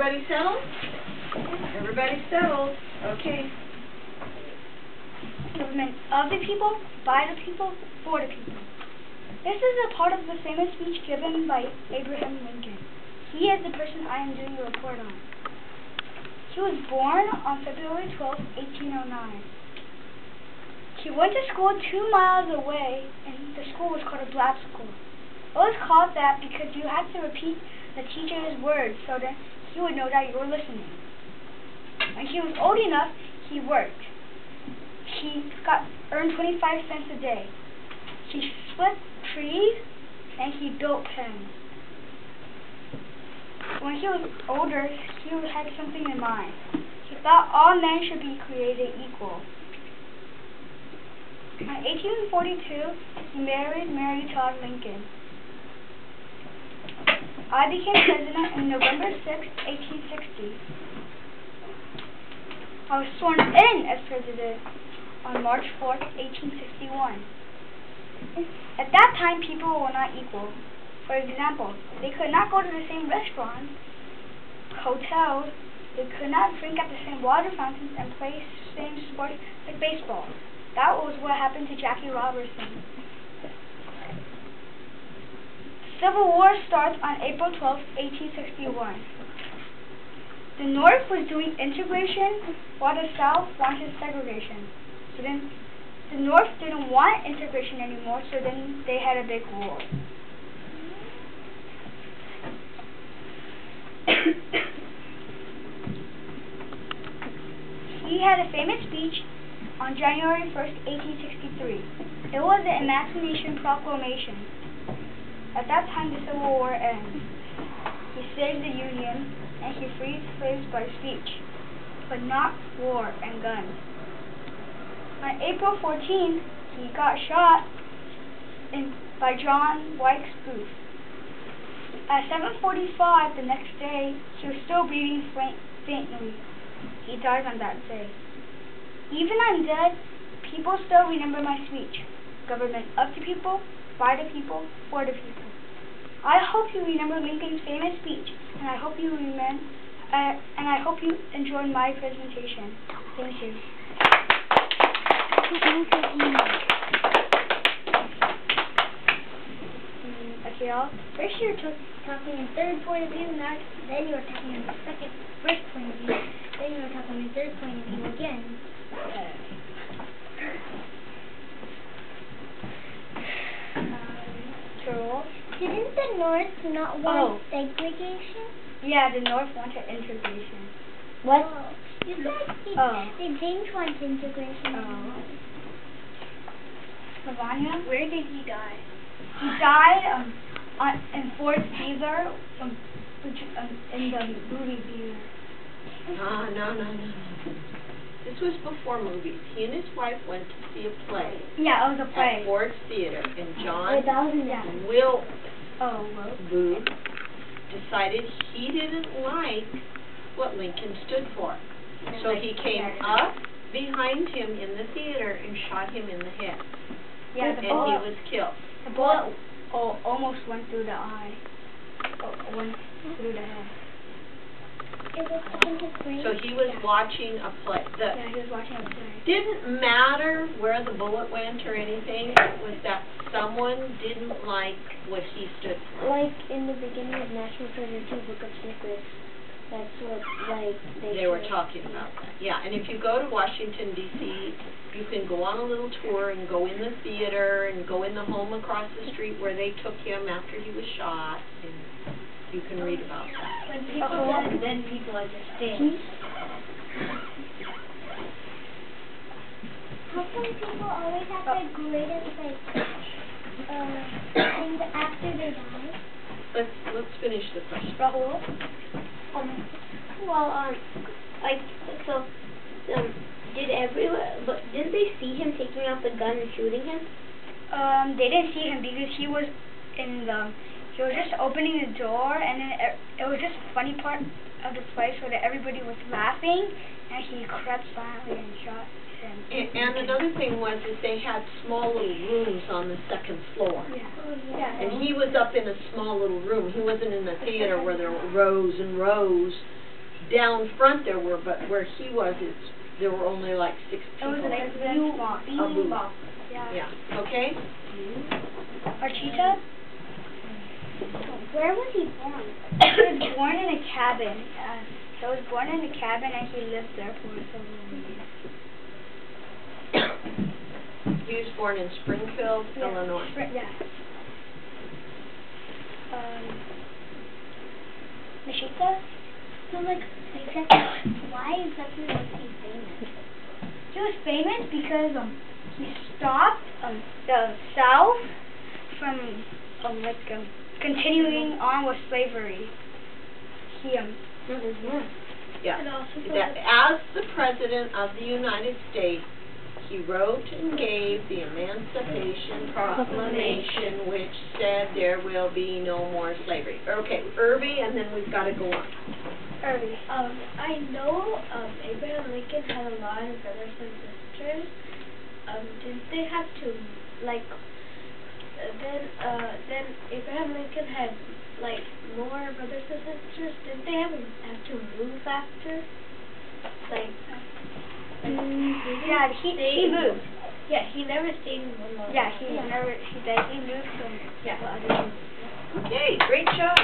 Everybody settled? Everybody settled. Okay. Government of the people, by the people, for the people. This is a part of the famous speech given by Abraham Lincoln. He is the person I am doing a report on. He was born on February 12, 1809. He went to school 2 miles away, and the school was called a black school. It was called that because you had to repeat the teacher's words so that he would know that you were listening. When he was old enough, he worked. He earned 25 cents a day. He split trees, and he built pens. When he was older, he had something in mind. He thought all men should be created equal. In 1842, he married Mary Todd Lincoln. I became president on November 6, 1860. I was sworn in as president on March 4, 1861. At that time, people were not equal. For example, they could not go to the same restaurants, hotels, they could not drink at the same water fountains and play same sports like baseball. That was what happened to Jackie Robinson. Civil War starts on April 12, 1861. The North was doing integration, while the South wanted segregation. So then, the North didn't want integration anymore, so then they had a big war. He had a famous speech on January 1st, 1863. It was the Emancipation Proclamation. At that time, the Civil War ended. He saved the Union, and he freed slaves by speech, but not war and guns. On April 14th, he got shot by John Wilkes Booth. At 7:45 the next day, he was still breathing faintly. He died on that day. Even I'm dead, people still remember my speech. Government of the people, by the people, for the people. I hope you remember Lincoln's famous speech, and I hope you enjoyed my presentation. Thank you. Okay, first you were talking in third point of view, then you were talking in first point of view, then you were talking in third point of view again. True. Didn't the North not want segregation? Yeah, the North wanted integration. What? Oh. You said they didn't want integration. Oh. Lavanya, where did he die? He died in Fort Caesar, in the movie theater. No. This was before movies. He and his wife went to see a play. Yeah, it was a play. At Ford's Theater, and John Wilkes Booth decided he didn't like what Lincoln stood for. So he came up behind him in the theater and shot him in the head. Yeah, and he was killed. The bullet almost went through the eye. Went through the head. So he was watching a play. Yeah, he was watching a play. Didn't matter where the bullet went or anything. It was that someone didn't like what he stood for. Like in the beginning of National Treasure 2, Book of Secrets. That's what, they were talking about that. Yeah, and if you go to Washington, D.C., you can go on a little tour and go in the theater and go in the home across the street where they took him after he was shot, and you can read about that. When people then people understand. How come people always have the greatest, things after they die? Let's finish the question. Rahul? Didn't they see him taking out the gun and shooting him? They didn't see him because he was just opening the door, and then it was just a funny part of the play so that everybody was laughing, and he crept silently and shot him. And another thing was they had small little rooms on the second floor. Yeah. And he was up in a small little room. He wasn't in the theater where there were rows and rows. down front there were, but where he was, there were only like 6 It people. was like a box. A booth. Yeah. Yeah, okay? Archita? Where was he born? He was born in a cabin. He was born in a cabin and he lived there for several years. He was born in Springfield, Illinois. Yeah. Nishita? So, like, exactly, why exactly was he famous? He was famous because he stopped the South from continuing on with slavery. He Yeah. And also for That as the President of the United States, he wrote and gave the Emancipation Proclamation, which said there will be no more slavery. Okay, Irby, and then we've got to go on. Irby. I know Abraham Lincoln had a lot of brothers and sisters. Didn't they have to, like, then Abraham Lincoln had, like, more brothers and sisters? Didn't they have to move after? Like, Yeah, he moved. Yeah, he never stayed in one location. Yeah, he moved from Yeah. other Okay, great job.